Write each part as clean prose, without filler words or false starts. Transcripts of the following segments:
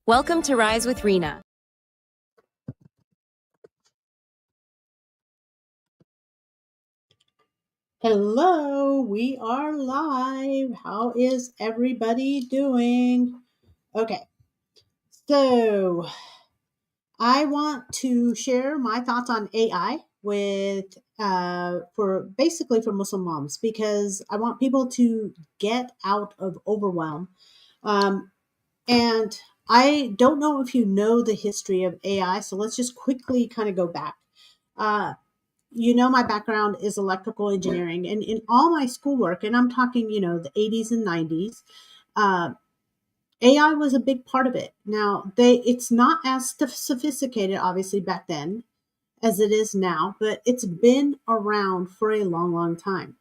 Welcome to Rise with Rena. Hello, we are live. How is everybody doing? Okay, so I want to share my thoughts on AI with for Muslim moms because I want people to get out of overwhelm. Um, and I don't know if you know the history of AI, so let's just quickly kind of go back. Uh, my background is electrical engineering, and in all my schoolwork, and I'm talking, the 80s and 90s, uh, AI was a big part of it. Now, it's not as sophisticated, obviously, back then as it is now, but it's been around for a long, long time.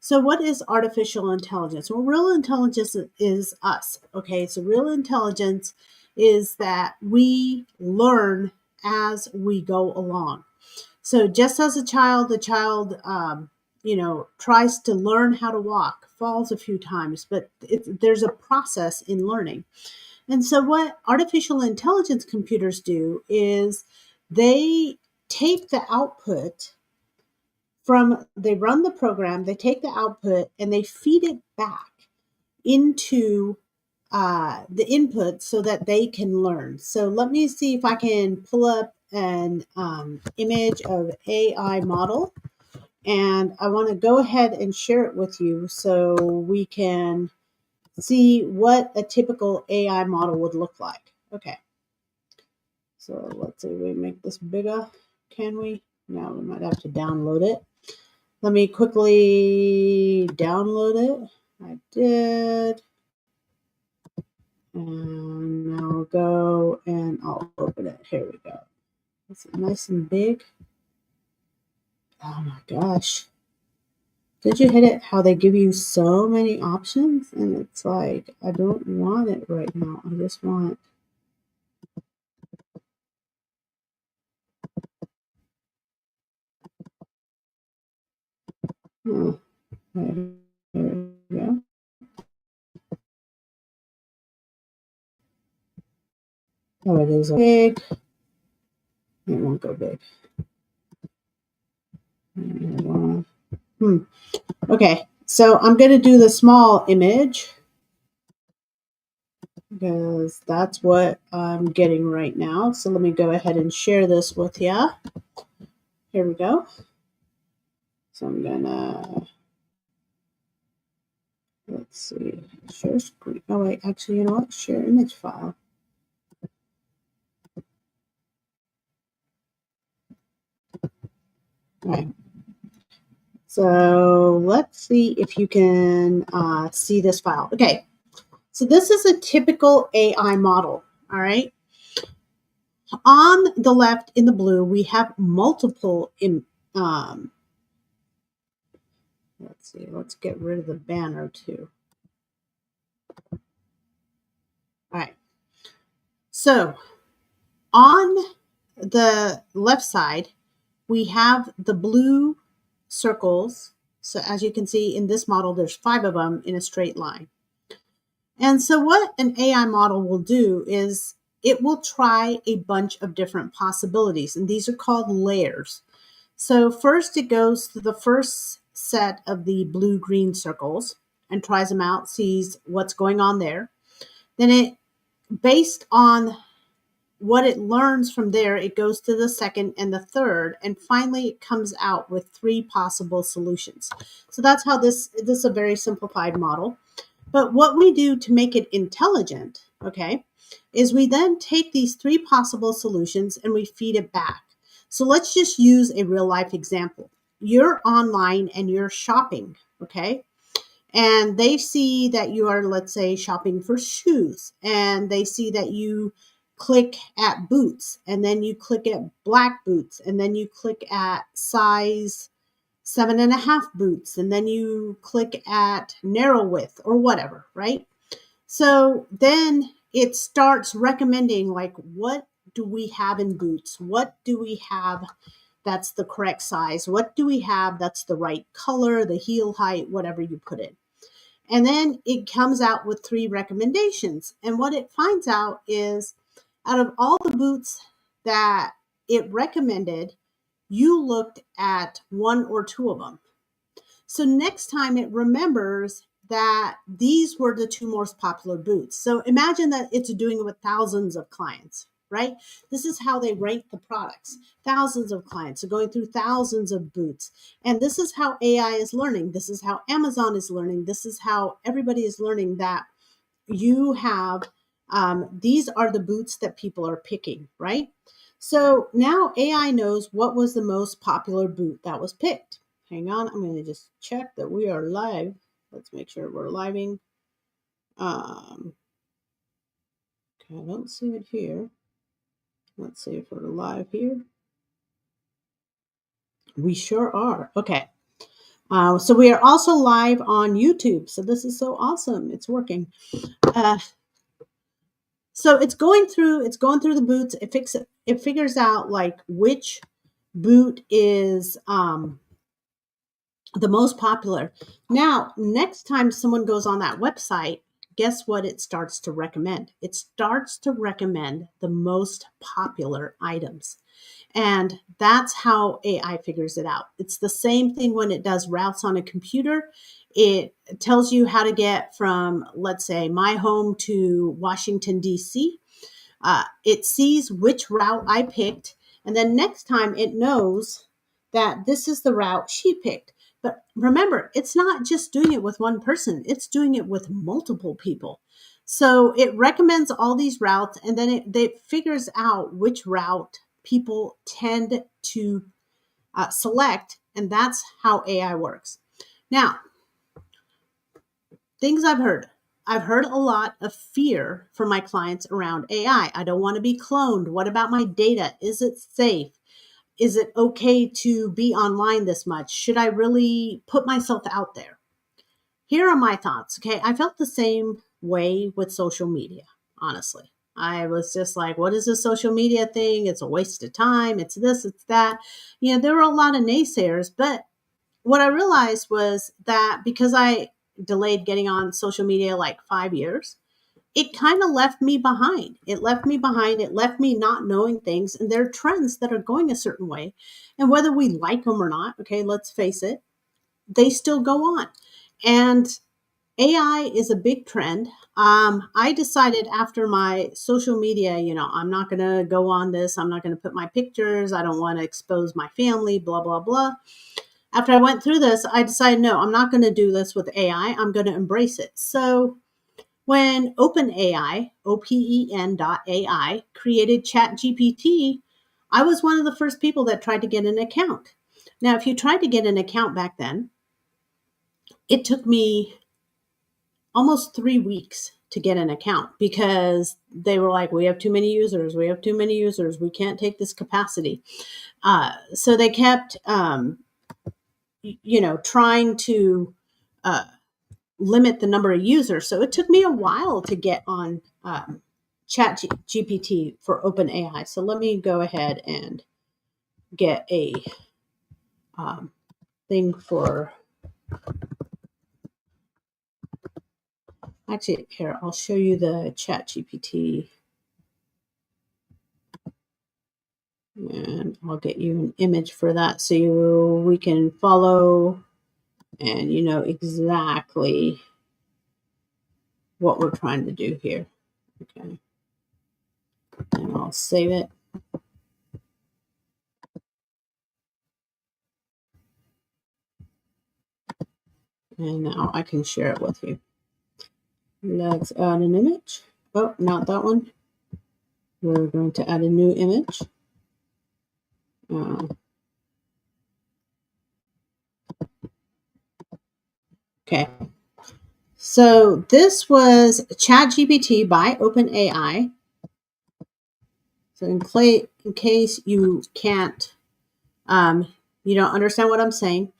So, what is artificial intelligence? Well, real intelligence is us. Okay, so real intelligence is that we learn as we go along. So just as the child, tries to learn how to walk, falls a few times, but there's a process in learning. And so what artificial intelligence computers do is they take the output they run the program, they take the output and they feed it back into the input so that they can learn. So let me see if I can pull up an image of AI model, and I want to go ahead and share it with you so we can see what a typical AI model would look like. Okay, so let's see, we make this bigger. Can we? No, we might have to download it. Let me quickly download it. I did. And now I'll go and I'll open it. Here we go. It's nice and big. Oh my gosh. Did you hit it? How they give you so many options? And it's like, I don't want it right now. I just want. Oh, here we go. Oh, it is big. It won't go big. Okay, so I'm going to do the small image because that's what I'm getting right now. So let me go ahead and share this with you. Here we go. So I'm gonna, let's see, share screen. Oh wait, actually, you know what? Share image file. All right. So let's see if you can see this file. Okay. So this is a typical AI model. All right. On the left in the blue, we have multiple let's see, let's get rid of the banner too. All right. So on the left side, we have the blue circles. So as you can see in this model, there's 5 of them in a straight line. And so what an AI model will do is it will try a bunch of different possibilities, and these are called layers. So first it goes to the first set of the blue-green circles and tries them out, sees what's going on there. Then it, based on what it learns from there, it goes to the second and the third, and finally it comes out with 3 possible solutions. So that's how this is a very simplified model. But what we do to make it intelligent, okay, is we then take these 3 possible solutions and we feed it back. So let's just use a real life example. You're online and you're shopping, okay? And they see that you are, let's say, shopping for shoes, and they see that you click at boots, and then you click at black boots, and then you click at size 7.5 boots, and then you click at narrow width or whatever, right? So then it starts recommending, like, what do we have in boots? What do we have that's the correct size? What do we have that's the right color, the heel height, whatever you put in? And then it comes out with 3 recommendations. And what it finds out is out of all the boots that it recommended, you looked at one or two of them. So next time it remembers that these were the two most popular boots. So imagine that it's doing it with thousands of clients, right? This is how they rank the products. Thousands of clients are going through thousands of boots. And this is how AI is learning. This is how Amazon is learning. This is how everybody is learning that you have, these are the boots that people are picking, right? So now AI knows what was the most popular boot that was picked. Hang on, I'm going to just check that we are live. Let's make sure we're living. Okay, I don't see it here. Let's see if we're live here. We sure are. Okay. So we are also live on YouTube. So this is so awesome. It's working. So it's going through the boots. It figures out like which boot is the most popular. Now, next time someone goes on that website, guess what it starts to recommend? It starts to recommend the most popular items. And that's how AI figures it out. It's the same thing when it does routes on a computer. It tells you how to get from, let's say, my home to Washington, D.C. It sees which route I picked. And then next time it knows that this is the route she picked. But remember, it's not just doing it with one person, it's doing it with multiple people. So it recommends all these routes, and then it figures out which route people tend to select, and that's how AI works. Now, things I've heard. I've heard a lot of fear from my clients around AI. I don't want to be cloned. What about my data? Is it safe? Is it okay to be online this much? Should I really put myself out there? Here are my thoughts. Okay. I felt the same way with social media, honestly. I was just like, what is this social media thing? It's a waste of time. It's this, it's that. There were a lot of naysayers, but what I realized was that because I delayed getting on social media like 5 years, it kind of left me behind. It left me behind. It left me not knowing things. And there are trends that are going a certain way. And whether we like them or not, okay, let's face it, they still go on. And AI is a big trend. I decided after my social media, I'm not going to go on this. I'm not going to put my pictures. I don't want to expose my family, blah, blah, blah. After I went through this, I decided, no, I'm not going to do this with AI. I'm going to embrace it. So when OpenAI, OPEN.ai, created ChatGPT, I was one of the first people that tried to get an account. Now, if you tried to get an account back then, it took me almost 3 weeks to get an account because they were like, we have too many users. We have too many users. We can't take this capacity. So they kept, trying to limit the number of users. So it took me a while to get on Chat GPT for OpenAI. So let me go ahead and get a thing for. Actually, here, I'll show you the Chat GPT. And I'll get you an image for that so we can follow and you know exactly what we're trying to do here. Okay. And I'll save it. And now I can share it with you. Let's add an image. Oh, not that one. We're going to add a new image. Okay. So this was ChatGPT by OpenAI. So in case you can't, you don't understand what I'm saying.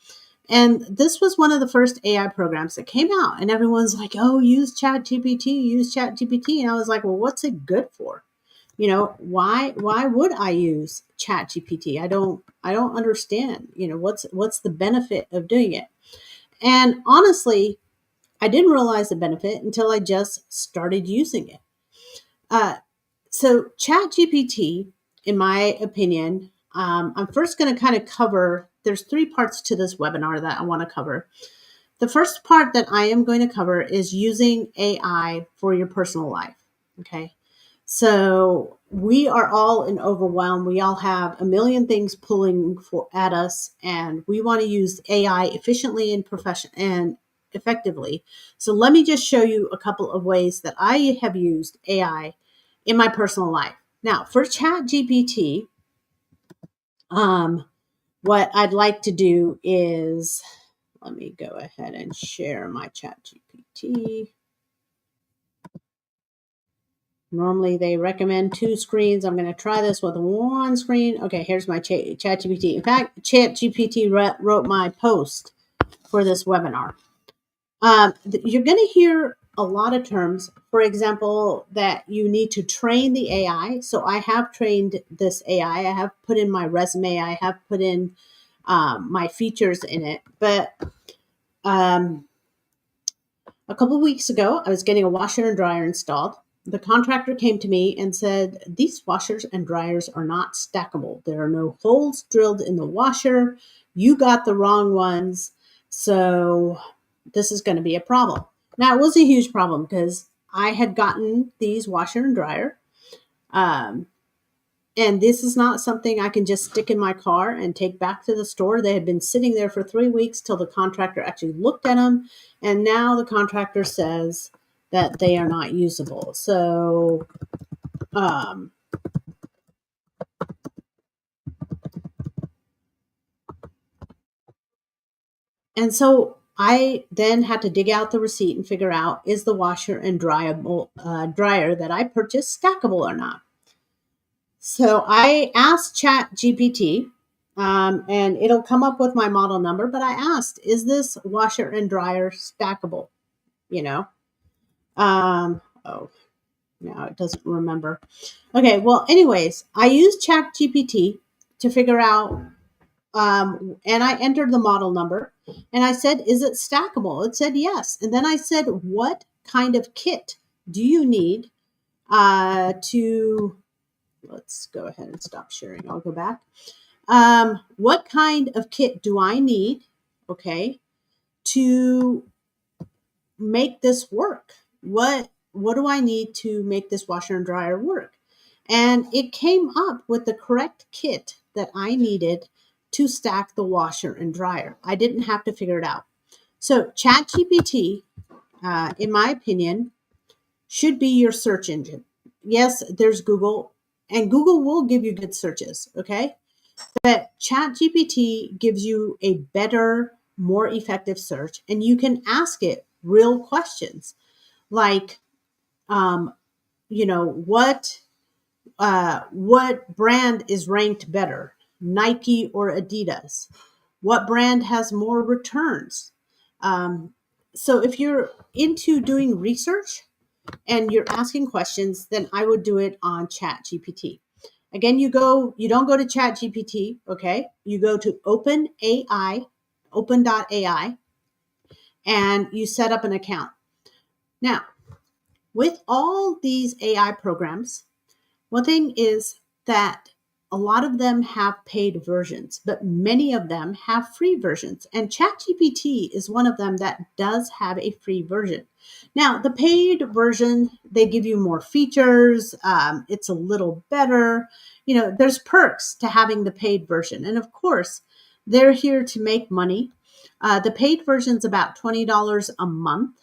And this was one of the first AI programs that came out, and everyone's like, "Oh, use ChatGPT, use ChatGPT." And I was like, "Well, what's it good for? Why would I use ChatGPT? I don't understand. What's the benefit of doing it?" And honestly, I didn't realize the benefit until I just started using it. So ChatGPT, in my opinion, I'm first going to kind of cover, there's three parts to this webinar that I want to cover. The first part that I am going to cover is using AI for your personal life. Okay. So we are all in overwhelm. We all have a million things pulling at us, and we want to use AI efficiently and effectively. So let me just show you a couple of ways that I have used AI in my personal life. Now, for Chat GPT, what I'd like to do is, let me go ahead and share my Chat GPT. Normally they recommend two screens. I'm going to try this with one screen. Okay, here's my ChatGPT. In fact, ChatGPT wrote my post for this webinar. You're going to hear a lot of terms, for example, that you need to train the AI. So I have trained this AI. I have put in my resume. I have put in my features in it. But a couple of weeks ago, I was getting a washer and dryer installed. The contractor came to me and said, these washers and dryers are not stackable. There are no holes drilled in the washer. You got the wrong ones. So this is going to be a problem. Now, it was a huge problem because I had gotten these washer and dryer. And this is not something I can just stick in my car and take back to the store. They had been sitting there for 3 weeks till the contractor actually looked at them. And now the contractor says that they are not usable. So, and so I then had to dig out the receipt and figure out, is the washer and dryer that I purchased stackable or not? So I asked Chat GPT, and it'll come up with my model number, but I asked, is this washer and dryer stackable? You know, oh, no, it doesn't remember. Okay, well, anyways, I used Chat GPT to figure out, and I entered the model number, and I said, is it stackable? It said yes. And then I said, what kind of kit do you need to, let's go ahead and stop sharing. I'll go back. What kind of kit do I need, okay, to make this work? What do I need to make this washer and dryer work? And it came up with the correct kit that I needed to stack the washer and dryer. I didn't have to figure it out. So ChatGPT, in my opinion, should be your search engine. Yes, there's Google, and Google will give you good searches, okay? But ChatGPT gives you a better, more effective search, and you can ask it real questions like, what brand is ranked better, Nike or Adidas? What brand has more returns? So if you're into doing research and you're asking questions, then I would do it on ChatGPT. Again, you don't go to ChatGPT, okay? You go to open.ai, and you set up an account. Now, with all these AI programs, one thing is that a lot of them have paid versions, but many of them have free versions. And ChatGPT is one of them that does have a free version. Now, the paid version, they give you more features. It's a little better. There's perks to having the paid version. And of course, they're here to make money. The paid version is about $20 a month.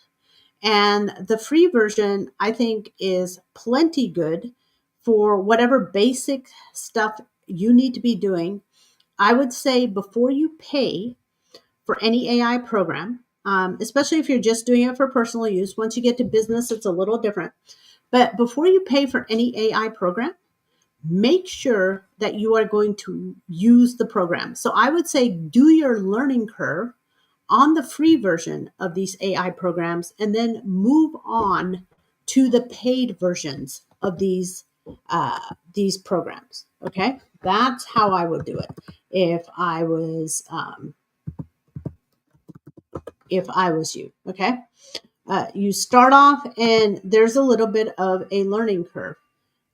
And the free version, I think, is plenty good for whatever basic stuff you need to be doing. I would say before you pay for any AI program, especially if you're just doing it for personal use, once you get to business, it's a little different. But before you pay for any AI program, make sure that you are going to use the program. So I would say do your learning curve on the free version of these AI programs and then move on to the paid versions of these programs. Okay, that's how I would do it if I was you. Okay, you start off and there's a little bit of a learning curve.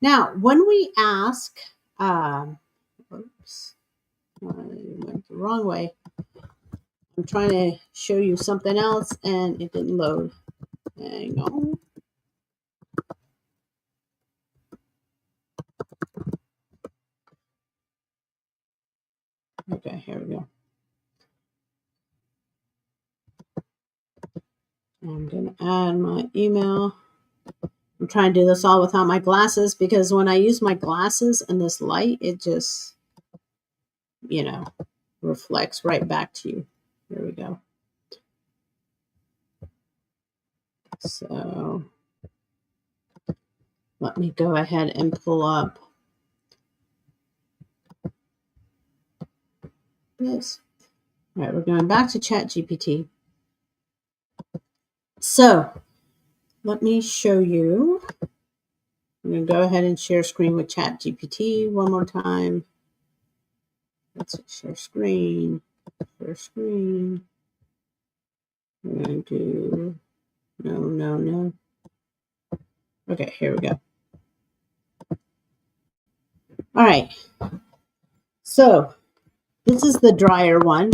Now, when we ask, oops, I went the wrong way. I'm trying to show you something else and it didn't load. Hang on. Okay, here we go. I'm going to add my email. I'm trying to do this all without my glasses because when I use my glasses and this light, it just, reflects right back to you. There we go. So let me go ahead and pull up this. All right, we're going back to ChatGPT. So let me show you. I'm going to go ahead and share screen with ChatGPT one more time. Let's share screen. Share screen. We're going to do no. Okay, here we go. All right. So this is the drier one.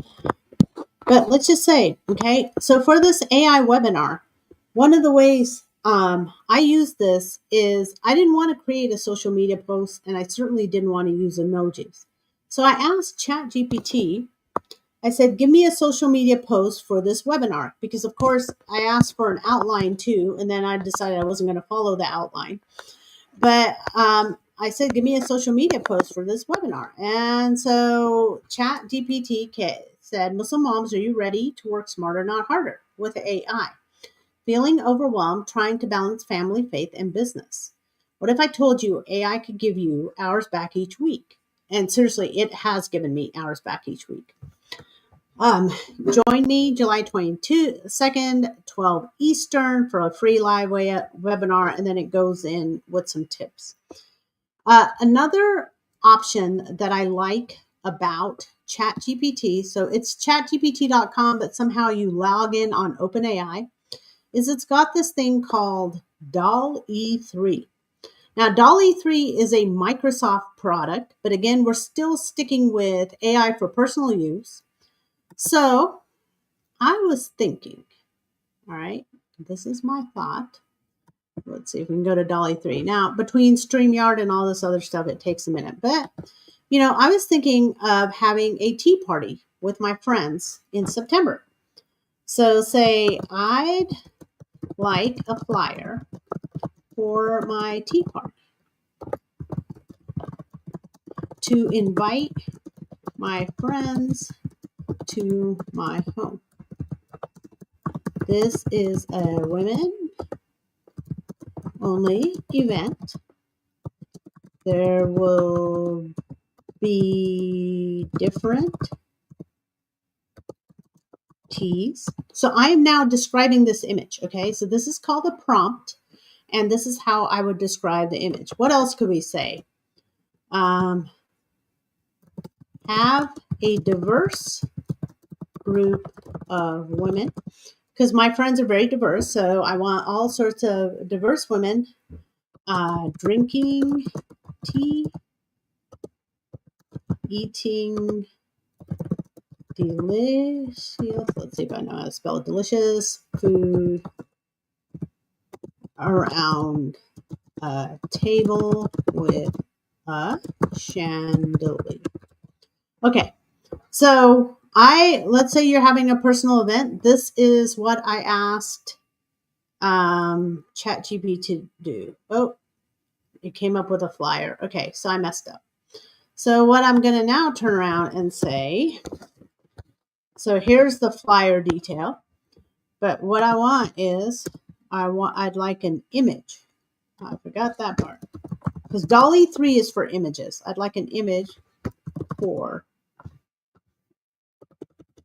But let's just say, okay, so for this AI webinar, one of the ways I use this is I didn't want to create a social media post, and I certainly didn't want to use emojis. So I asked ChatGPT, I said, give me a social media post for this webinar, because of course I asked for an outline too, and then I decided I wasn't going to follow the outline. But I said, give me a social media post for this webinar. And so ChatGPT said, Muslim moms, are you ready to work smarter, not harder with AI? Feeling overwhelmed, trying to balance family, faith, and business. What if I told you AI could give you hours back each week? And seriously, it has given me hours back each week. Join me July 22nd, 12 Eastern for a free live webinar, and then it goes in with some tips. Another option that I like about ChatGPT, so it's chatgpt.com, but somehow you log in on OpenAI, is it's got this thing called DALL-E 3. Now, DALL-E 3 is a Microsoft product, but again, we're still sticking with AI for personal use. So I was thinking, all right, this is my thought. Let's see if we can go to DALL-E 3. Now, between StreamYard and all this other stuff, it takes a minute. But, I was thinking of having a tea party with my friends in September. So say I'd like a flyer for my tea party to invite my friends to my home. This is a women only event. There will be different teas. So I am now describing this image. Okay, so this is called a prompt, and this is how I would describe the image. What else could we say? Have a diverse group of women, because my friends are very diverse. So I want all sorts of diverse women drinking tea, eating delicious, let's see if I know how to spell it, delicious food around a table with a chandelier. Okay, so let's say you're having a personal event. This is what I asked ChatGPT to do. Oh, it came up with a flyer. Okay, so I messed up. So what I'm going to now turn around and say, so here's the flyer detail. But what I want is, I'd like an image. I forgot that part. Because DALL-E 3 is for images. I'd like an image for,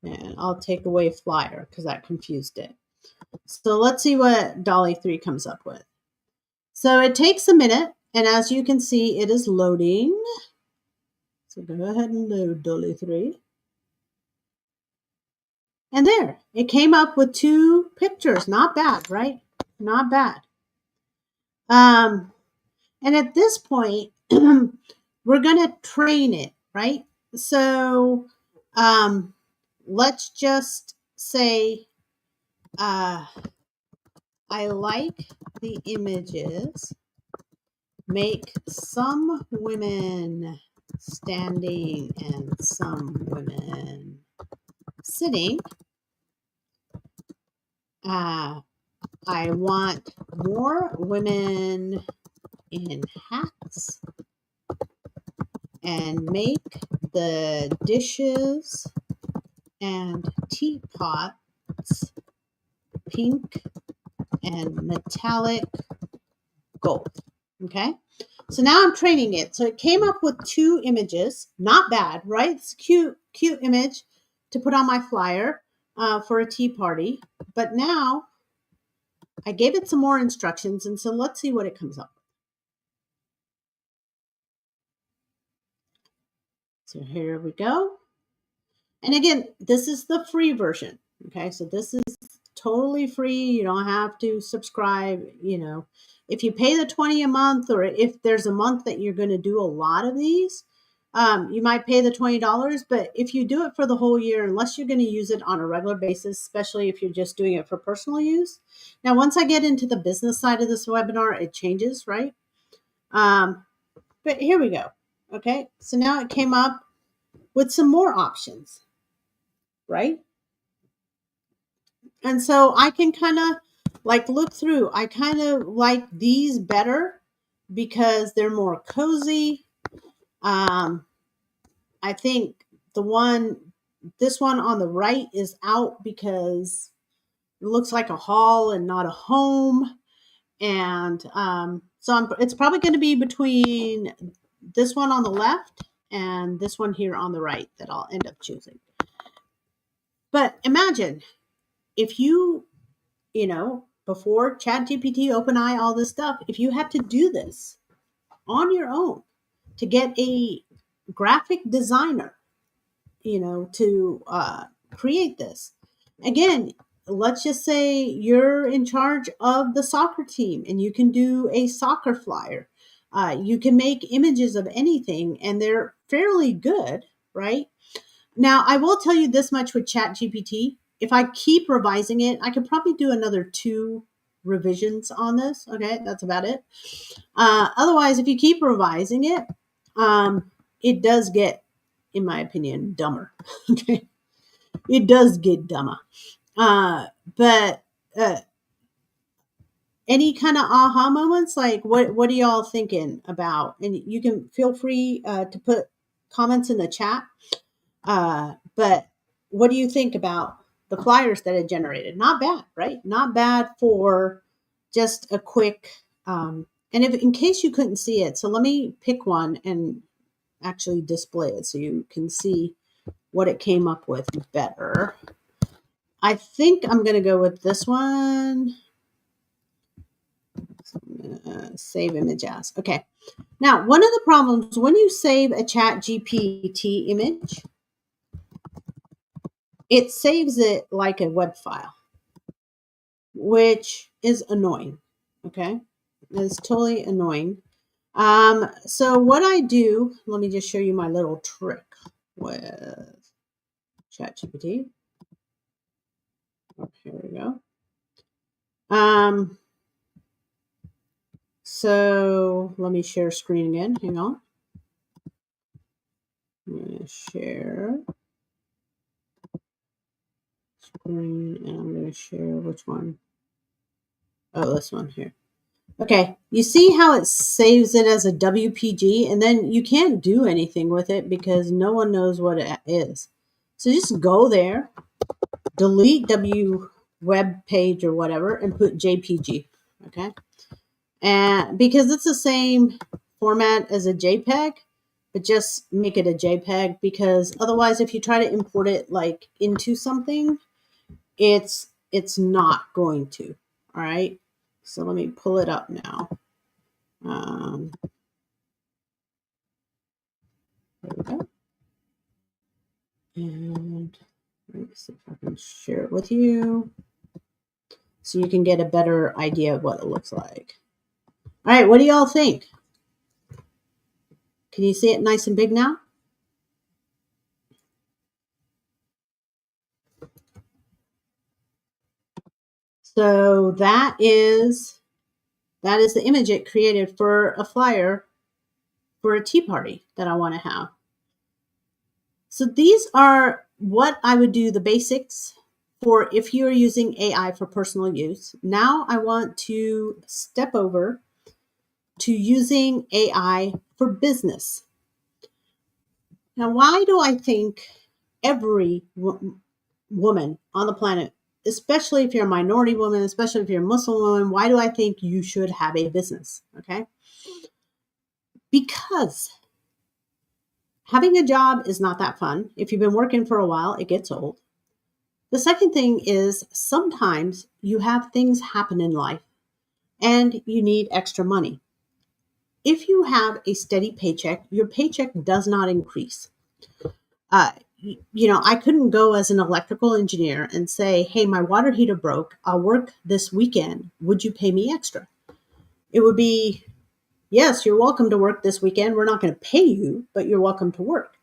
and I'll take away flyer because that confused it. So let's see what DALL-E 3 comes up with. So it takes a minute, and as you can see, it is loading. So go ahead and load DALL-E 3. And there, it came up with 2 pictures. Not bad, right? Not bad. And at this point, we're going to train it, right? So let's just say I like the images, make some women standing and some women sitting. I want more women in hats and make the dishes and teapots pink and metallic gold. Okay. So now I'm training it. So it came up with 2 images. Not bad, right? It's a cute image to put on my flyer for a tea party. But now I gave it some more instructions. And so let's see what it comes up with. So here we go. And again, this is the free version. Okay. So this is totally free. You don't have to subscribe. If you pay the 20 a month, or if there's a month that you're going to do a lot of these, you might pay the $20. But if you do it for the whole year, unless you're going to use it on a regular basis, especially if you're just doing it for personal use. Now, once I get into the business side of this webinar, it changes, right? But here we go. Okay. So now it came up with some more options, right? And so I can kind of look through. I kind of like these better because they're more cozy. I think this one on the right is out because it looks like a hall and not a home. And so it's probably going to be between this one on the left and this one here on the right that I'll end up choosing. But imagine if before ChatGPT, OpenAI, all this stuff, if you had to do this on your own to get a graphic designer, to create this. Again, let's just say you're in charge of the soccer team and you can do a soccer flyer. You can make images of anything and they're fairly good, right? Now, I will tell you this much with ChatGPT. If I keep revising it, I could probably do another 2 revisions on this. Okay, that's about it. Otherwise, if you keep revising it, it does get, in my opinion, dumber. Okay, it does get dumber. But any kind of aha moments, like what are y'all thinking about? And you can feel free to put comments in the chat. But what do you think about the flyers that it generated? Not bad, right? Not bad for just a quick, and if in case you couldn't see it, so let me pick one and actually display it so you can see what it came up with better. I think I'm going to go with this one. So I'm going to save image as. Okay. Now, one of the problems when you save a ChatGPT image, it saves it like a web file, which is annoying. Okay. It's totally annoying. So what I do, let me just show you my little trick with ChatGPT. Oh, here we go. So let me share screen again. Hang on. I'm going to share screen and I'm going to share which one? Oh, this one here. Okay, you see how it saves it as a WPG and then you can't do anything with it because no one knows what it is. So just go there, delete W web page or whatever and put JPG, okay? And because it's the same format as a JPEG, but just make it a JPEG because otherwise if you try to import it like into something, it's not going to, all right? So let me pull it up now. There we go. And let me see if I can share it with you so you can get a better idea of what it looks like. All right, what do y'all think? Can you see it nice and big now? So that is the image it created for a flyer for a tea party that I want to have. So these are what I would do, the basics for if you're using AI for personal use. Now I want to step over to using AI for business. Now, why do I think every woman on the planet, especially if you're a minority woman, especially if you're a Muslim woman, why do I think you should have a business? Okay. Because having a job is not that fun. If you've been working for a while, it gets old. The second thing is sometimes you have things happen in life and you need extra money. If you have a steady paycheck, your paycheck does not increase. I couldn't go as an electrical engineer and say, hey, my water heater broke. I'll work this weekend. Would you pay me extra? It would be, yes, you're welcome to work this weekend. We're not going to pay you, but you're welcome to work.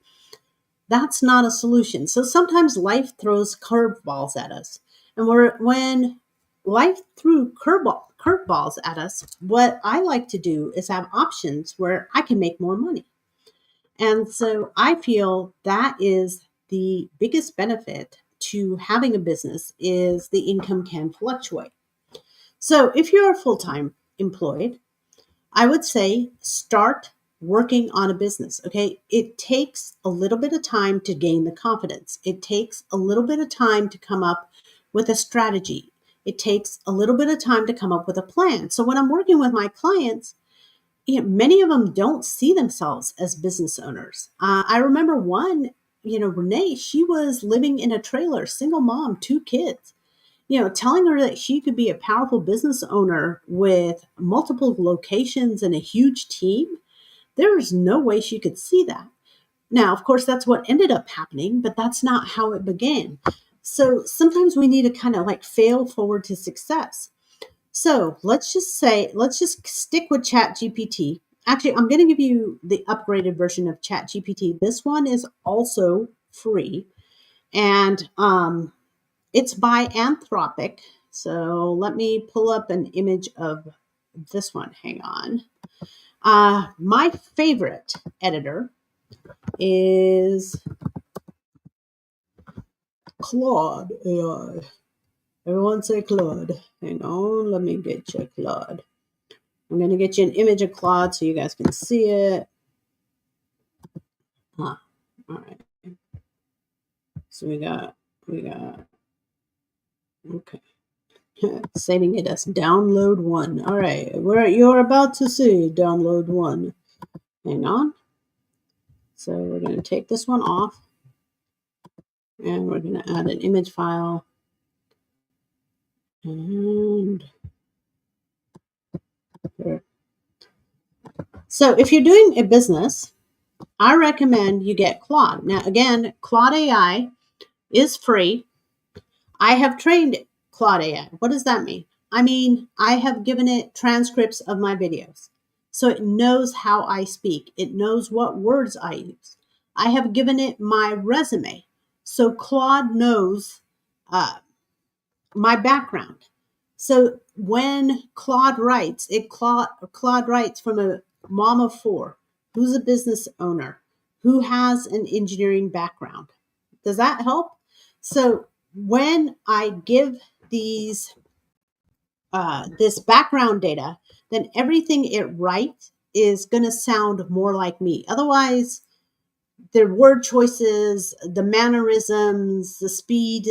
That's not a solution. So sometimes life throws curveballs at us. And when life threw curveballs at us, what I like to do is have options where I can make more money. And so I feel that is the biggest benefit to having a business is the income can fluctuate. So if you're full-time employed, I would say start working on a business. Okay. It takes a little bit of time to gain the confidence. It takes a little bit of time to come up with a strategy. It takes a little bit of time to come up with a plan. So when I'm working with my clients, many of them don't see themselves as business owners. I remember one, Renee, she was living in a trailer, single mom, 2 kids. Telling her that she could be a powerful business owner with multiple locations and a huge team, there's no way she could see that. Now, of course, that's what ended up happening, but that's not how it began. So sometimes we need to kind of like fail forward to success. So let's just stick with Chat GPT. Actually, I'm going to give you the upgraded version of Chat GPT. This one is also free, and it's by Anthropic. So let me pull up an image of this one. Hang on. My favorite editor is Claude AI. Everyone say Claude. Hang on. Let me get you Claude. I'm going to get you an image of Claude so you guys can see it. All right. So we got, okay. Saving it as download one. All right. You're about to see download one. Hang on. So we're going to take this one off and we're going to add an image file. And here. So if you're doing a business, I recommend you get Claude. Now, again, Claude AI is free. I have trained Claude AI. What does that mean? I mean, I have given it transcripts of my videos. So it knows how I speak. It knows what words I use. I have given it my resume. So Claude knows my background. So when Claude writes, Claude writes from a mom of 4 who's a business owner, who has an engineering background. Does that help? So when I give these this background data, then everything it writes is going to sound more like me. Otherwise, their word choices, the mannerisms, the speed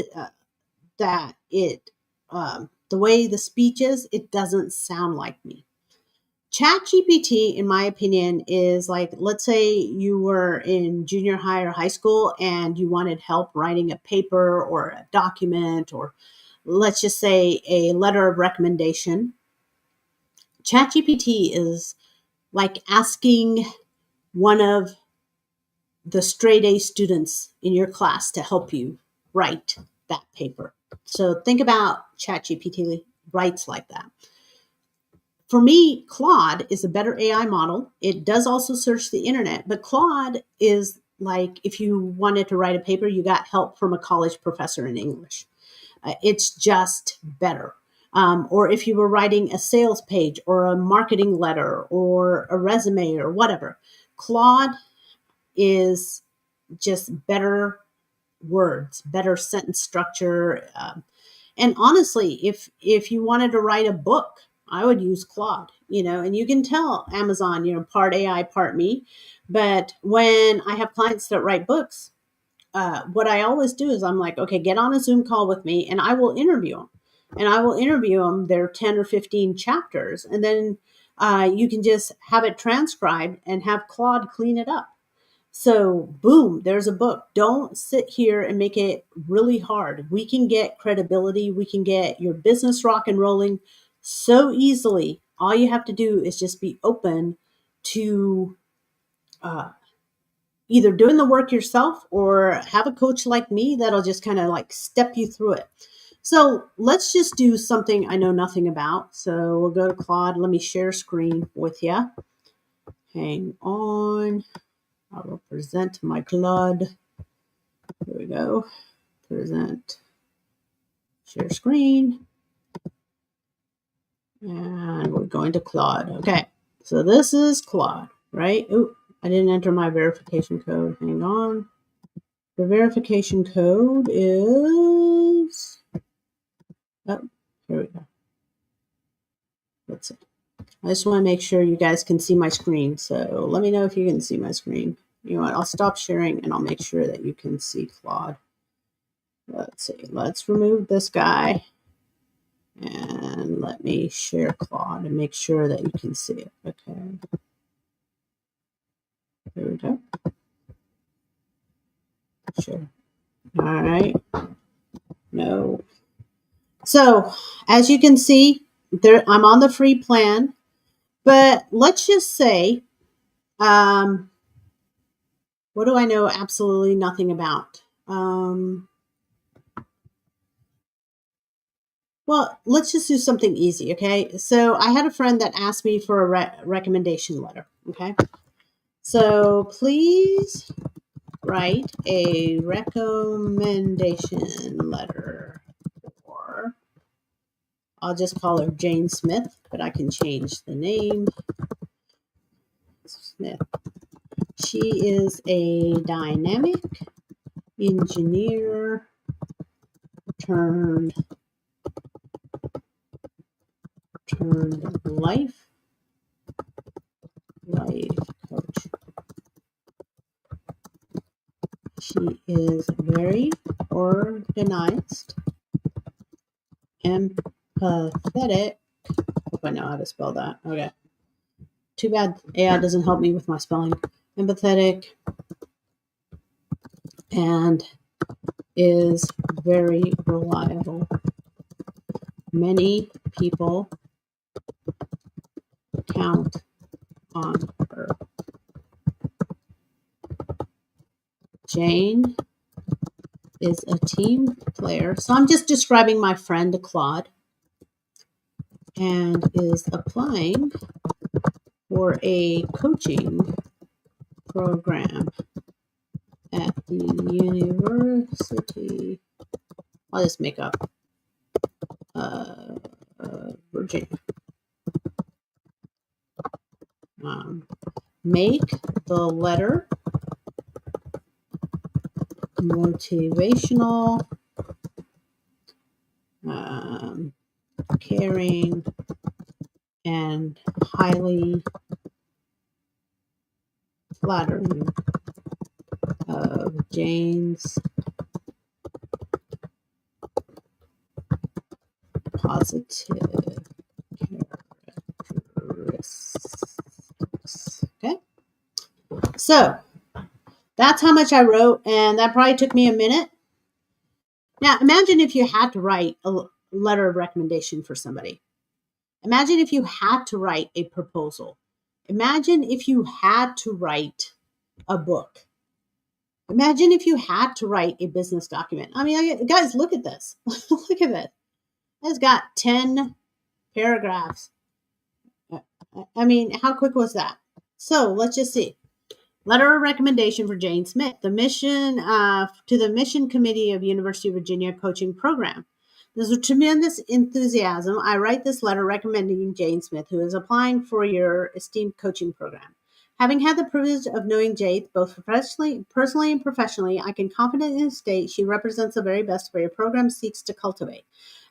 that it, the way the speech is, it doesn't sound like me. ChatGPT, in my opinion, is like, let's say you were in junior high or high school and you wanted help writing a paper or a document, or let's just say a letter of recommendation. ChatGPT is like asking one of the straight A students in your class to help you write that paper. So think about ChatGPT writes like that. for me, Claude is a better AI model. It does also search the internet, but Claude is like if you wanted to write a paper, you got help from a college professor in English. It's just better. Or if you were writing a sales page or a marketing letter or a resume or whatever, Claude is just better words, better sentence structure. And honestly, if you wanted to write a book, I would use Claude, and you can tell Amazon, part AI, part me. But when I have clients that write books, what I always do is I'm like, okay, get on a Zoom call with me and I will interview them. And I will interview them their 10 or 15 chapters. And then you can just have it transcribed and have Claude clean it up. So, boom, there's a book. Don't sit here and make it really hard. We can get credibility. We can get your business rock and rolling so easily. All you have to do is just be open to either doing the work yourself or have a coach like me that'll just kind of like step you through it. So let's just do something I know nothing about. So we'll go to Claude. Let me share screen with you. Hang on. I will present my Claude. Here we go. Present. Share screen. And we're going to Claude. Okay. So this is Claude, right? Oh, I didn't enter my verification code. Hang on. The verification code is, oh, here we go. Let's see. I just want to make sure you guys can see my screen. So let me know if you can see my screen. You know what? I'll stop sharing and I'll make sure that you can see Claude. Let's see. Let's remove this guy. And let me share Claude and make sure that you can see it. Okay. There we go. Sure. All right. No. So as you can see, there I'm on the free plan, but let's just say, what do I know absolutely nothing about? Well, let's just do something easy, okay? So I had a friend that asked me for a recommendation letter, okay? So please write a recommendation letter for, I'll just call her Jane Smith, but I can change the name. Smith. She is a dynamic engineer turned life coach. She is very organized, empathetic. Hope I know how to spell that. Okay. Too bad AI doesn't help me with my spelling. Empathetic and is very reliable. Many people count on her. Jane is a team player. So I'm just describing my friend Claude and is applying for a coaching program at the university. I'll just make up Virginia. Make the letter motivational, caring, and highly flattering of Jane's positive characteristics. Okay, so that's how much I wrote, and that probably took me a minute. Now, imagine if you had to write a letter of recommendation for somebody. Imagine if you had to write a proposal. Imagine if you had to write a book. Imagine if you had to write a business document. I mean, guys, look at this. Look at it. It's got 10 paragraphs. I mean, how quick was that? So let's just see. Letter of recommendation for Jane Smith, the mission to the Mission Committee of University of Virginia Coaching Program. There's a tremendous enthusiasm. I write this letter recommending Jane Smith, who is applying for your esteemed coaching program. Having had the privilege of knowing Jade both personally and professionally, I can confidently state she represents the very best where your program seeks to cultivate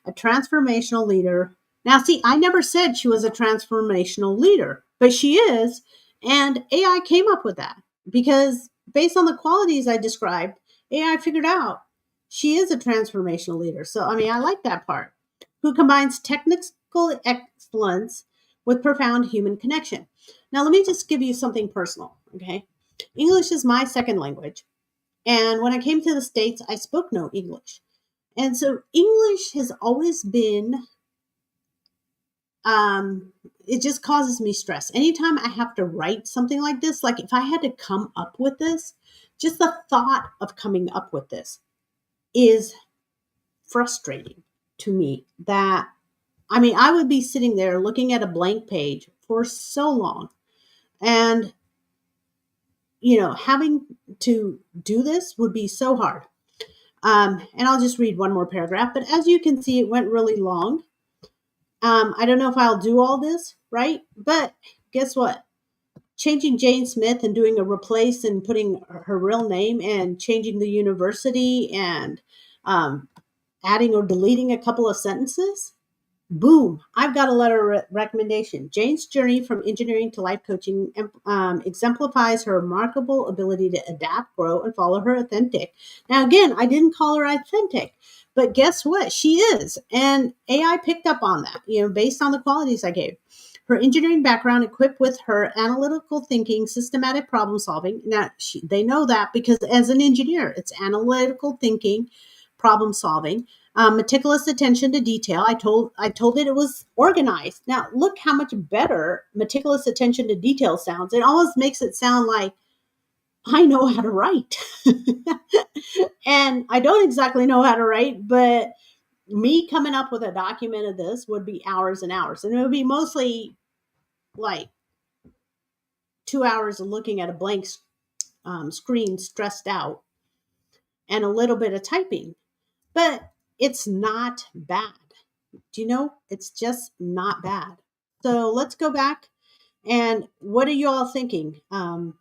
a transformational leader. Now, see, I never said she was a transformational leader, but she is, and AI came up with that because based on the qualities I described, AI figured out she is a transformational leader. So, I mean, I like that part. Who combines technical excellence with profound human connection. Now, let me just give you something personal, okay? English is my second language. And when I came to the States, I spoke no English. And so English has always been it just causes me stress. Anytime I have to write something like this, like if I had to come up with this, just the thought of coming up with this is frustrating to me. That, I mean, I would be sitting there looking at a blank page for so long, and having to do this would be so hard. And I'll just read one more paragraph, but as you can see, it went really long. I don't know if I'll do all this, right? But guess what? Changing Jane Smith and doing a replace and putting her real name and changing the university and adding or deleting a couple of sentences. Boom, I've got a letter of recommendation. Jane's journey from engineering to life coaching exemplifies her remarkable ability to adapt, grow, and follow her authentic. Now, again, I didn't call her authentic, but guess what? She is. And AI picked up on that, based on the qualities I gave. Her engineering background equipped with her analytical thinking, systematic problem solving. Now, they know that because as an engineer, it's analytical thinking, problem solving. Meticulous attention to detail. I told it was organized. Now look how much better meticulous attention to detail sounds. It almost makes it sound like I know how to write. And I don't exactly know how to write, but me coming up with a document of this would be hours and hours. And it would be mostly like 2 hours of looking at a blank screen stressed out and a little bit of typing. But it's not bad. Do you know? It's just not bad. So let's go back. And what are you all thinking? Kind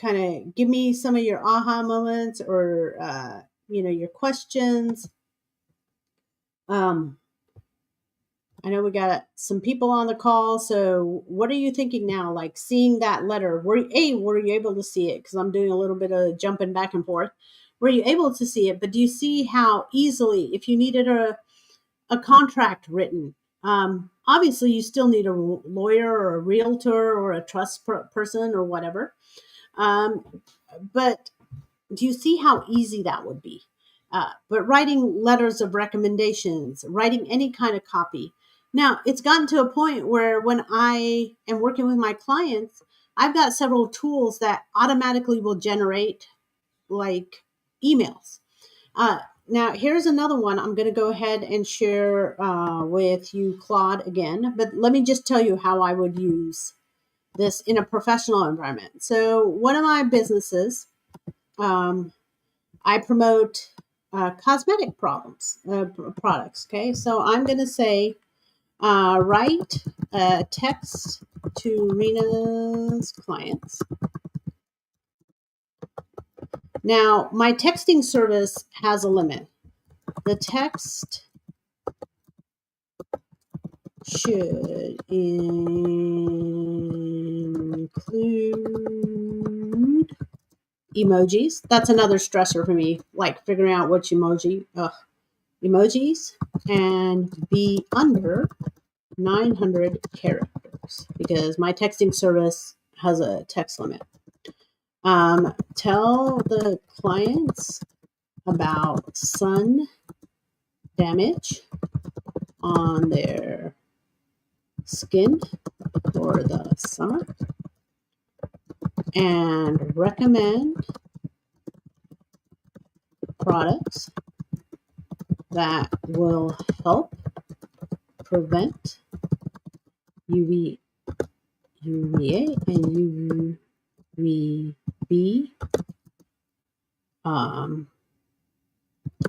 of give me some of your aha moments or, your questions. I know we got some people on the call. So what are you thinking now? Like seeing that letter, were you able to see it? Because I'm doing a little bit of jumping back and forth. Were you able to see it? But do you see how easily, if you needed a contract written, obviously you still need a lawyer or a realtor or a trust person or whatever. But do you see how easy that would be? But writing letters of recommendations, writing any kind of copy. Now, it's gotten to a point where when I am working with my clients, I've got several tools that automatically will generate like emails. Now, here's another one I'm going to go ahead and share with you, Claude, again. But let me just tell you how I would use this in a professional environment. So one of my businesses, I promote cosmetic products. Okay, so I'm going to say, write a text to Rena's clients. Now, my texting service has a limit. The text should include emojis. That's another stressor for me, like figuring out which emojis, and be under 900 characters because my texting service has a text limit. Tell the clients about sun damage on their skin for the summer and recommend products that will help prevent UV UVA and UVB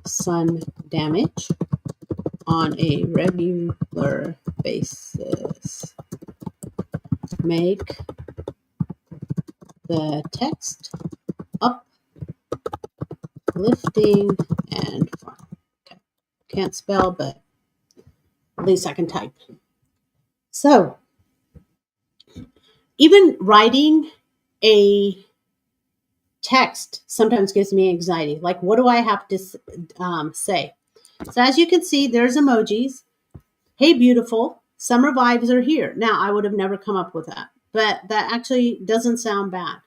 sun damage on a regular basis. Make the text uplifting and fun. Okay. Can't spell, but at least I can type. So, even writing a text sometimes gives me anxiety. Like, what do I have to say? So, as you can see, there's emojis. Hey, beautiful, summer vibes are here. Now, I would have never come up with that, but that actually doesn't sound bad.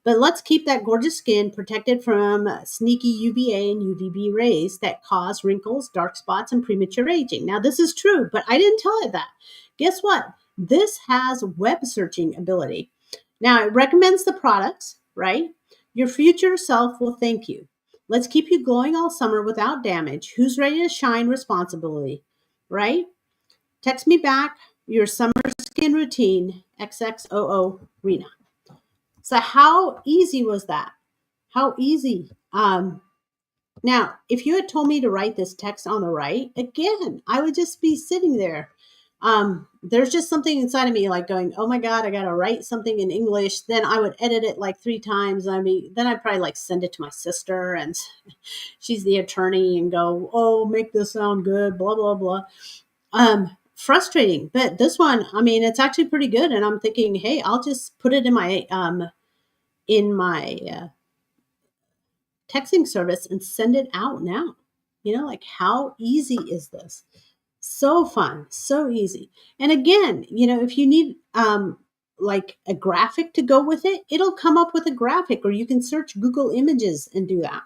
But let's keep that gorgeous skin protected from sneaky UVA and UVB rays that cause wrinkles, dark spots, and premature aging. Now, this is true, but I didn't tell it that. Guess what? This has web searching ability. Now, it recommends the products, right? Your future self will thank you. Let's keep you glowing all summer without damage. Who's ready to shine responsibly, right? Text me back your summer skin routine, XXOO Rena. So how easy was that? How easy? Now, if you had told me to write this text on the right, again, I would just be sitting there. There's just something inside of me like going, oh my God, I got to write something in English. Then I would edit it like 3 times. Then I'd probably like send it to my sister and she's the attorney and go, oh, make this sound good, blah, blah, blah. Frustrating, but this one, it's actually pretty good. And I'm thinking, hey, I'll just put it in my texting service and send it out now. Like how easy is this? So fun, so easy. And again, if you need like a graphic to go with it, it'll come up with a graphic, or you can search Google Images and do that.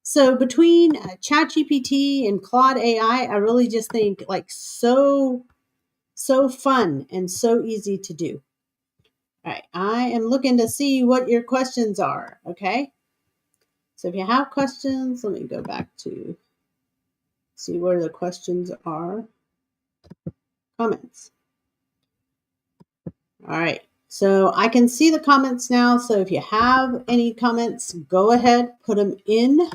So between ChatGPT and Claude AI, I really just think like so fun and so easy to do. All right, I am looking to see what your questions are, okay? So if you have questions, let me go back to see where the questions are. Comments. All right, so I can see the comments now. So if you have any comments, go ahead, put them in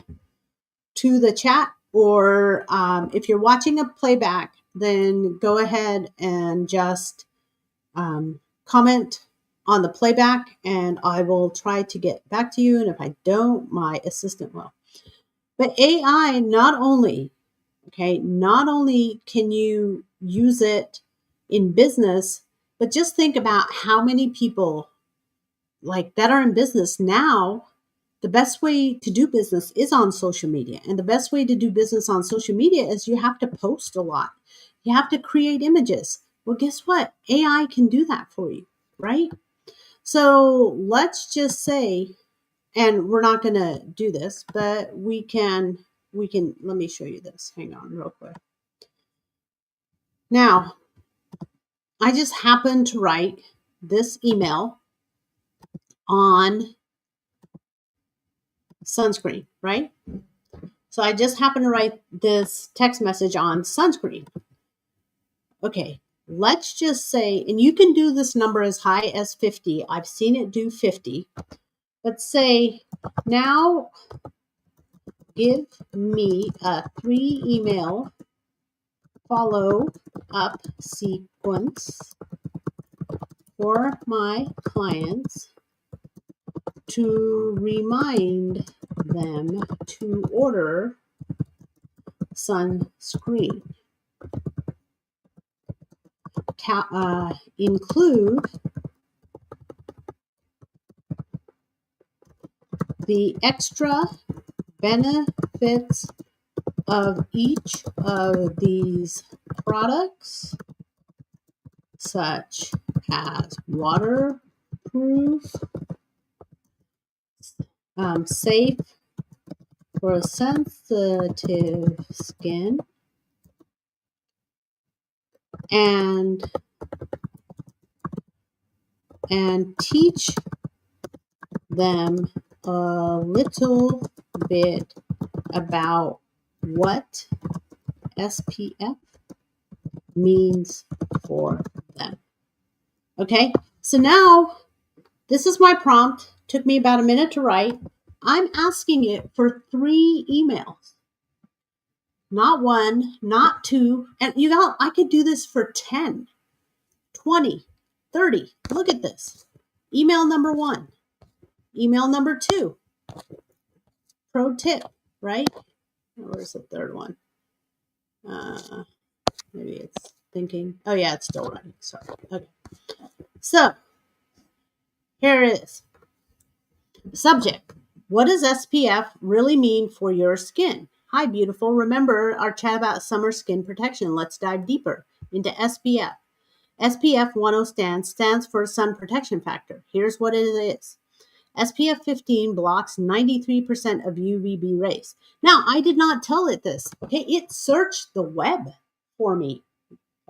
to the chat, or if you're watching a playback, then go ahead and just comment on the playback and I will try to get back to you. And if I don't, my assistant will. But AI not only can you use it in business, but just think about how many people like that are in business now. The best way to do business is on social media. And the best way to do business on social media is you have to post a lot. You have to create images. Well, guess what? AI can do that for you, right? So let's just say, and we're not going to do this, but we can, let me show you this. Hang on real quick. Now, I just happened to write this email on sunscreen, right? So I just happened to write this text message on sunscreen. Okay, let's just say, and you can do this number as high as 50. I've seen it do 50. Let's say, now give me a 3-email follow-up sequence for my clients to remind them to order sunscreen. Include the extra benefits of each of these products, such as waterproof, safe for sensitive skin, and teach them a little bit about what SPF means for them. Okay, So now this is my prompt. Took me about a minute to write. I'm asking it for 3 emails. Not 1, not 2. And you know, I could do this for 10, 20, 30. Look at this. Email number 1. Email number 2. Pro tip, right? Where's the third one? Maybe it's thinking. Oh, yeah, it's still running. Sorry. Okay. So here it is. Subject. What does SPF really mean for your skin? Hi, beautiful. Remember our chat about summer skin protection. Let's dive deeper into SPF. SPF 10 stands for sun protection factor. Here's what it is. SPF 15 blocks 93% of UVB rays. Now, I did not tell it this. Okay, it searched the web for me.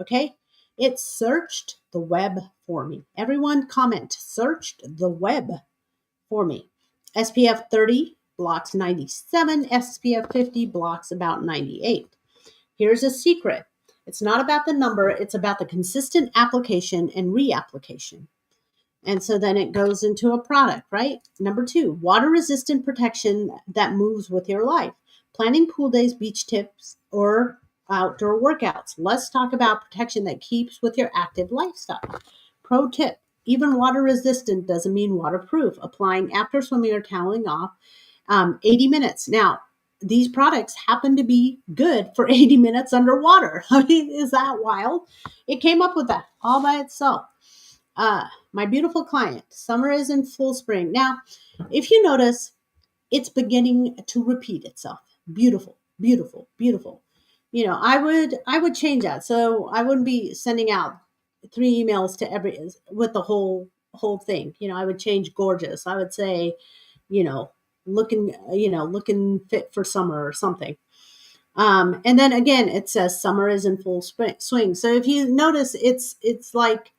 Okay, it searched the web for me. Everyone comment, searched the web for me. SPF 30 blocks 97, SPF 50 blocks about 98. Here's a secret. It's not about the number, it's about the consistent application and reapplication. And so then it goes into a product, right? Number 2, water resistant protection that moves with your life. Planning pool days, beach tips, or outdoor workouts. Let's talk about protection that keeps with your active lifestyle. Pro tip, even water resistant doesn't mean waterproof. Applying after swimming or toweling off 80 minutes. Now, these products happen to be good for 80 minutes underwater. I mean, is that wild? It came up with that all by itself. My beautiful client, summer is in full spring. Now, if you notice, it's beginning to repeat itself. Beautiful, beautiful, beautiful. You know, I would change that. So I wouldn't be sending out 3 emails to every with the whole thing. You know, I would change gorgeous. I would say, you know, looking fit for summer or something. And then again, it says summer is in full swing. So if you notice, it's like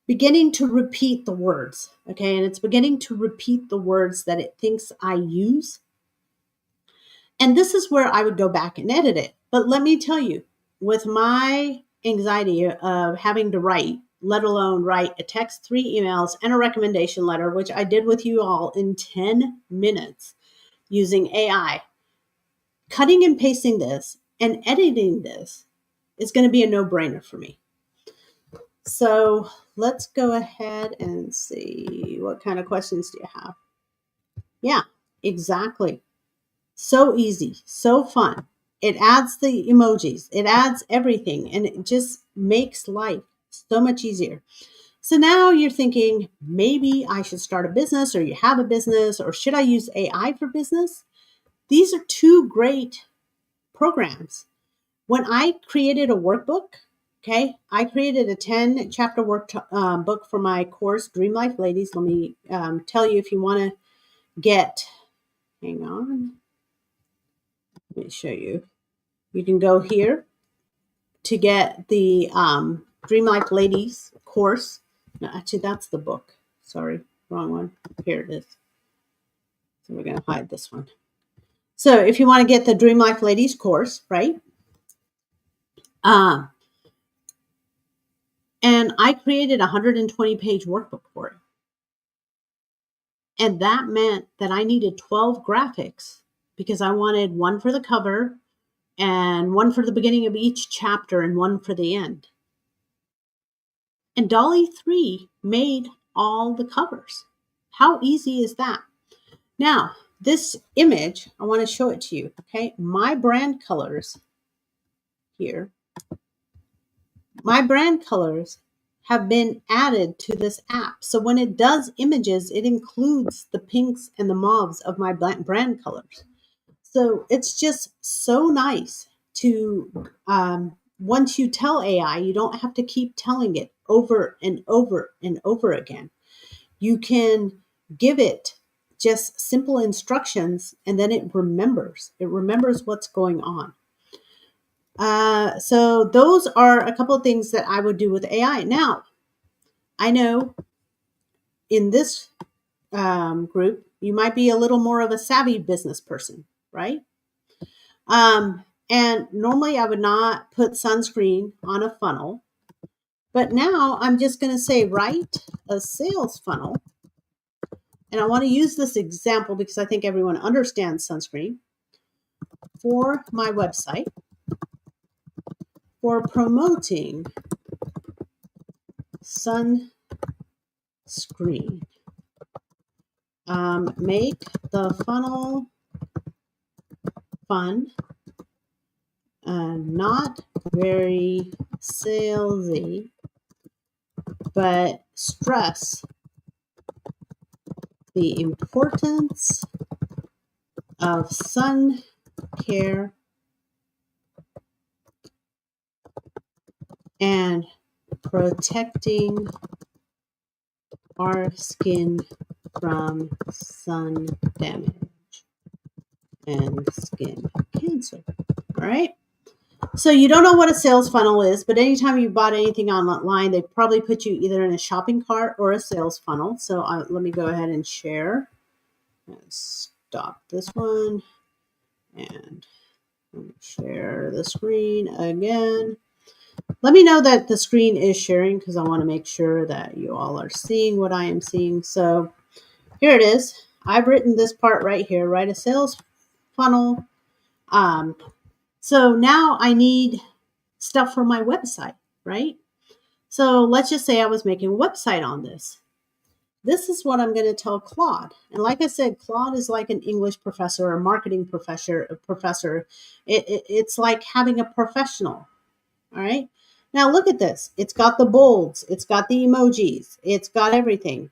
beginning to repeat the words, okay? And it's beginning to repeat the words that it thinks I use. And this is where I would go back and edit it. But let me tell you, with my anxiety of having to write, let alone write a text, 3 emails, and a recommendation letter, which I did with you all in 10 minutes using AI, cutting and pasting this and editing this is going to be a no-brainer for me. So let's go ahead and see, what kind of questions do you have? Yeah, exactly. So easy, so fun. It adds the emojis, it adds everything, and it just makes life so much easier. So now you're thinking, maybe I should start a business, or you have a business, or should I use AI for business? These are 2 great programs. When I created a workbook, okay, I created a 10 chapter book for my course, Dream Life Ladies. Let me tell you, if you want to get, hang on, let me show you. You can go here to get the Dream Life Ladies course. No, actually, that's the book. Sorry, wrong one. Here it is. So we're going to hide this one. So if you want to get the Dream Life Ladies course, right? And I created a 120-page workbook for it. And that meant that I needed 12 graphics because I wanted one for the cover and one for the beginning of each chapter and one for the end. And Dolly 3 made all the covers. How easy is that? Now, this image, I want to show it to you, okay? My brand colors here, my brand colors have been added to this app. So when it does images, it includes the pinks and the mauves of my brand colors. So it's just so nice to, once you tell AI, you don't have to keep telling it over and over and over again. You can give it just simple instructions, and then it remembers. It remembers what's going on. So those are a couple of things that I would do with AI. Now, I know in this group, you might be a little more of a savvy business person, right? And normally I would not put sunscreen on a funnel. But now I'm just going to say write a sales funnel. And I want to use this example because I think everyone understands sunscreen for my website for promoting sunscreen. Make the funnel fun, not very salesy, but stress the importance of sun care and protecting our skin from sun damage and skin cancer. All right. So you don't know what a sales funnel is, but anytime you bought anything online, they probably put you either in a shopping cart or a sales funnel. So let me go ahead and share. Stop this one and let me share the screen again. Let me know that the screen is sharing because I want to make sure that you all are seeing what I am seeing. So here it is. I've written this part right here, write a sales funnel. So now I need stuff for my website, right? So let's just say I was making a website on this. This is what I'm going to tell Claude. And like I said, Claude is like an English professor or marketing professor. It's like having a professional. All right. Now look at this. It's got the bolds. It's got the emojis. It's got everything.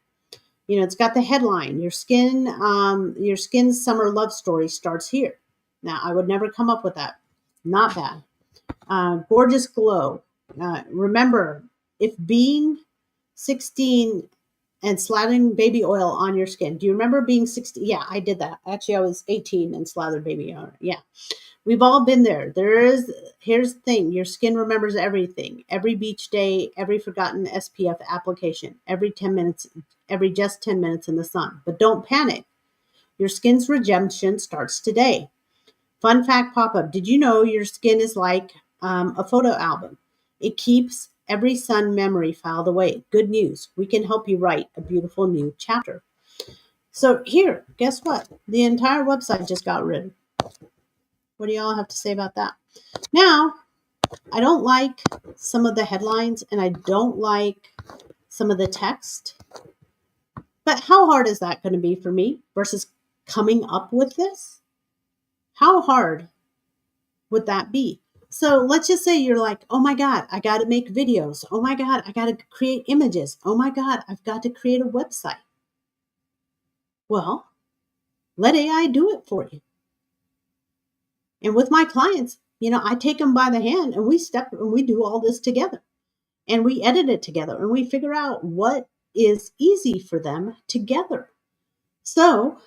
You know, it's got the headline. Your skin's summer love story starts here. Now, I would never come up with that. Not bad. Gorgeous glow. Remember, if being 16 and slathering baby oil on your skin. Do you remember being 16? Yeah, I did that. Actually, I was 18 and slathered baby oil. Yeah. We've all been there. Here's the thing. Your skin remembers everything. Every beach day, every forgotten SPF application, every just 10 minutes in the sun. But don't panic. Your skin's redemption starts today. Fun fact pop-up. Did you know your skin is like a photo album? It keeps every sun memory filed away. Good news. We can help you write a beautiful new chapter. So here, guess what? The entire website just got written. What do y'all have to say about that? Now, I don't like some of the headlines and I don't like some of the text. But how hard is that going to be for me versus coming up with this? How hard would that be? So let's just say you're like, oh my God, I got to make videos. Oh my God, I got to create images. Oh my God, I've got to create a website. Well, let AI do it for you. And with my clients, you know, I take them by the hand and we do all this together and we edit it together and we figure out what is easy for them together. So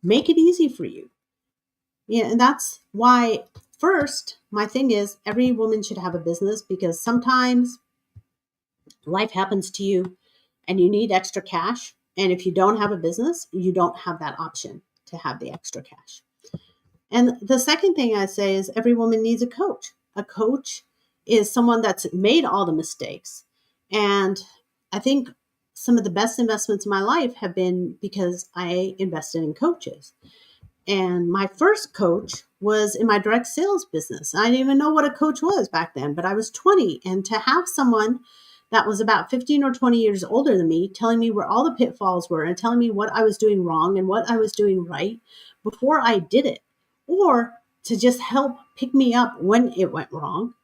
make it easy for you. Yeah, and that's why first, my thing is every woman should have a business because sometimes life happens to you and you need extra cash. And if you don't have a business, you don't have that option to have the extra cash. And the second thing I say is every woman needs a coach. A coach is someone that's made all the mistakes. And I think some of the best investments in my life have been because I invested in coaches. And my first coach was in my direct sales business. I didn't even know what a coach was back then, but I was 20. And to have someone that was about 15 or 20 years older than me telling me where all the pitfalls were and telling me what I was doing wrong and what I was doing right before I did it, or to just help pick me up when it went wrong,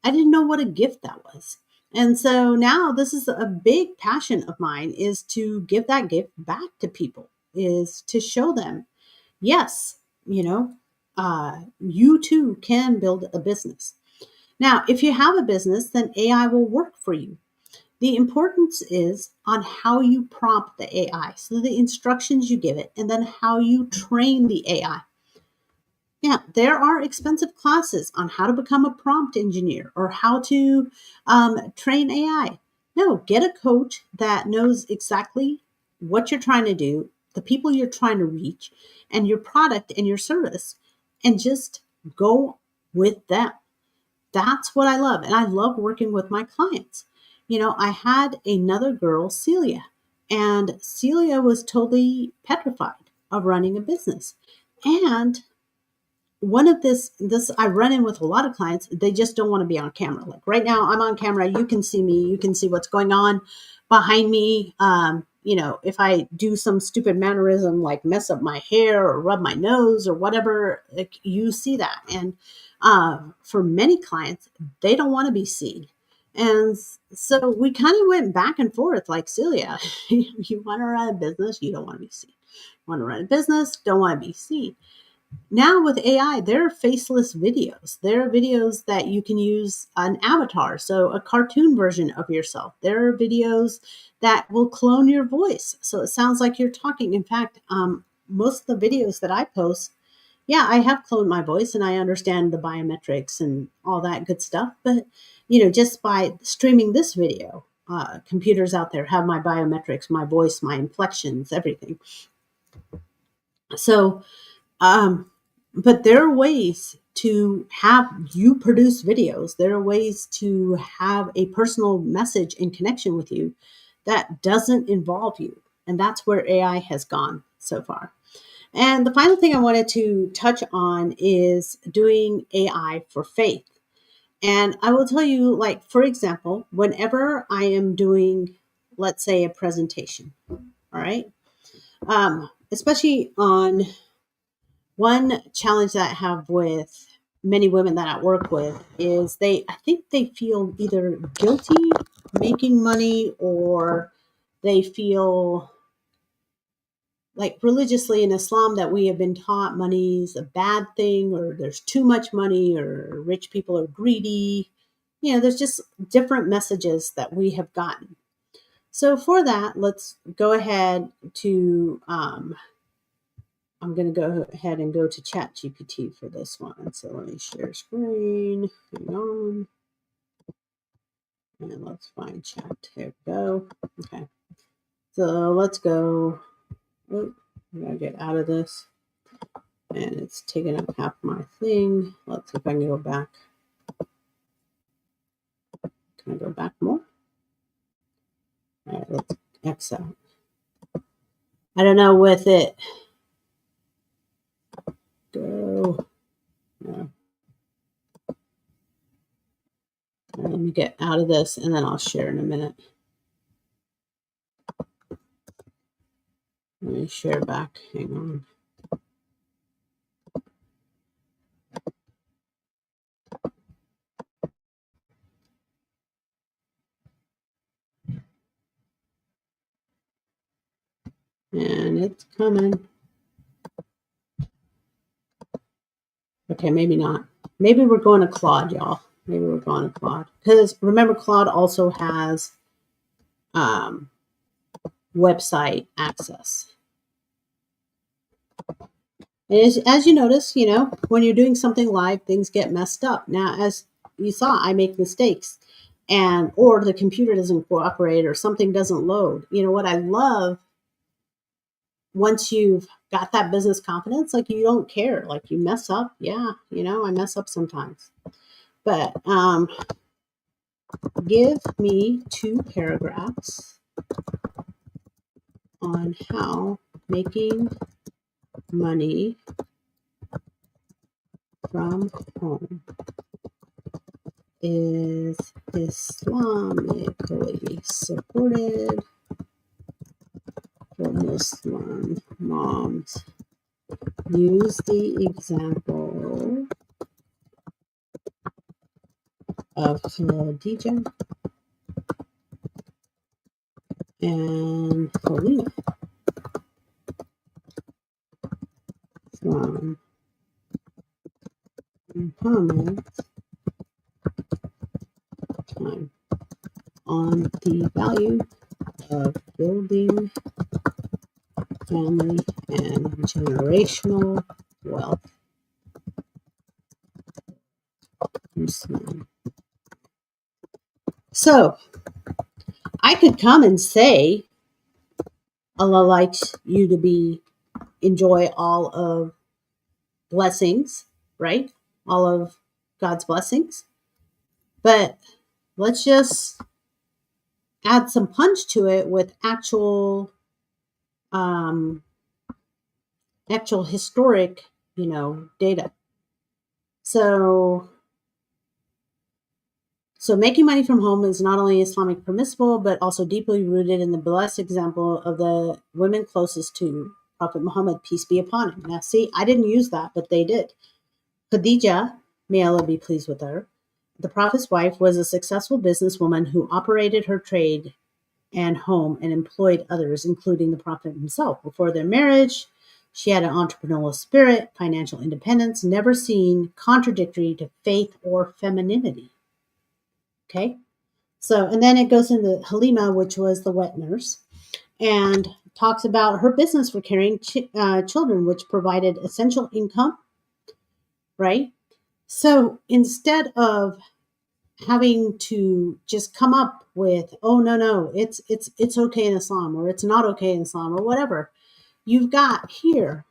I didn't know what a gift that was. And so now this is a big passion of mine, is to give that gift back to people, is to show them, yes, you too can build a business. Now, if you have a business, then AI will work for you. The importance is on how you prompt the AI. So the instructions you give it, and then how you train the AI. Yeah, there are expensive classes on how to become a prompt engineer or how to train AI. No, get a coach that knows exactly what you're trying to do, the people you're trying to reach, and your product and your service, and just go with them. that's what I love. And I love working with my clients. I had another girl, Celia, and Celia was totally petrified of running a business. And one of this I run in with a lot of clients, they just don't want to be on camera. Like right now I'm on camera, you can see me, you can see what's going on behind me. If I do some stupid mannerism like mess up my hair or rub my nose or whatever, like, you see that. And for many clients, they don't want to be seen. And so we kind of went back and forth, like, Celia, you want to run a business, you don't want to be seen. Want to run a business, don't want to be seen. Now with AI, there are faceless videos. There are videos that you can use an avatar, so a cartoon version of yourself. There are videos that will clone your voice, so it sounds like you're talking. In fact, most of the videos that I post, yeah, I have cloned my voice and I understand the biometrics and all that good stuff. But, just by streaming this video, computers out there have my biometrics, my voice, my inflections, everything. So, but there are ways to have you produce videos. There are ways to have a personal message and connection with you that doesn't involve you. And that's where AI has gone so far. And the final thing I wanted to touch on is doing AI for faith. And I will tell you, like, for example, whenever I am doing, let's say, a presentation, all right, especially on one challenge that I have with many women that I work with is I think they feel either guilty making money, or they feel like religiously in Islam that we have been taught money is a bad thing, or there's too much money, or rich people are greedy. There's just different messages that we have gotten. So for that, let's go ahead to I'm going to go ahead and go to Chat GPT for this one. So let me share screen. Hang on. And let's find chat. Here we go. Okay. So let's go. Oh, I'm going to get out of this. And it's taking up half my thing. Let's see if I can go back. Can I go back more? All right, let's X out. I don't know with it. Go. No. Right, let me get out of this and then I'll share in a minute. Let me share back. Hang on. And it's coming. Okay, maybe not. Maybe we're going to Claude, y'all. Maybe we're going to Claude. Because remember, Claude also has website access. And as you notice, when you're doing something live, things get messed up. Now, as you saw, I make mistakes. Or the computer doesn't cooperate, or something doesn't load. What I love, once you've got that business confidence, like, you don't care. Like, you mess up. Yeah, I mess up sometimes. But give me 2 paragraphs on how making money from home is Islamically supported for Muslim moms. Use the example of Khadija and Halima from Muhammad's time on the value of building family and generational wealth. Muslim. So I could come and say, Allah likes you to enjoy all of blessings, right? All of God's blessings. But let's just add some punch to it with um, actual historic, data. So making money from home is not only Islamic permissible, but also deeply rooted in the blessed example of the women closest to Prophet Muhammad, peace be upon him. Now, see, I didn't use that, but they did. Khadija, may Allah be pleased with her, the Prophet's wife, was a successful businesswoman who operated her trade and home and employed others, including the Prophet himself. Before their marriage, she had an entrepreneurial spirit, financial independence, never seen contradictory to faith or femininity. Okay? So, and then it goes into Halima, which was the wet nurse, and talks about her business for carrying children, which provided essential income, right? So instead of having to just come up with, oh no, it's okay in Islam, or it's not okay in Islam, or whatever, you've got here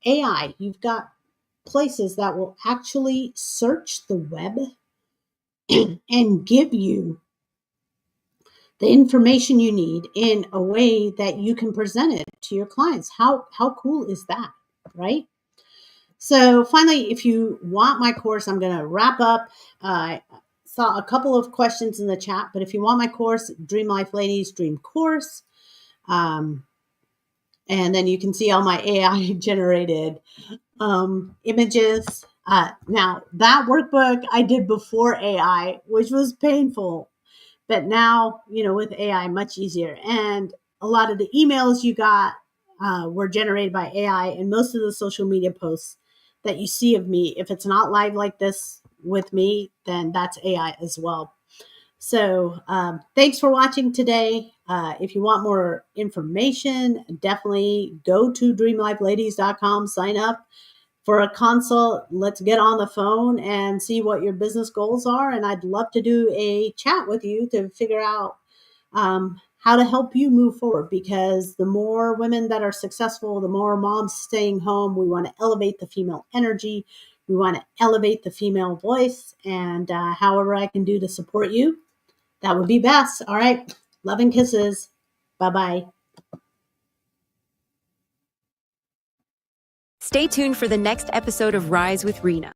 AI. You've got places that will actually search the web and give you the information you need in a way that you can present it to your clients. How cool is that, right? So finally, if you want my course, I'm going to wrap up. I saw a couple of questions in the chat, but if you want my course, Dream Life Ladies Dream Course, and then you can see all my AI generated images. Now that workbook I did before AI, which was painful. But now, with AI, much easier. And a lot of the emails you got were generated by AI, and most of the social media posts that you see of me, if it's not live like this with me, then that's AI as well. So thanks for watching today. If you want more information, definitely go to dreamlifeladies.com, sign up for a consult. Let's get on the phone and see what your business goals are. And I'd love to do a chat with you to figure out how to help you move forward, because the more women that are successful, the more moms staying home. We want to elevate the female energy. We want to elevate the female voice. And however I can do to support you, that would be best. All right. Love and kisses. Bye-bye. Stay tuned for the next episode of Rise with Rena.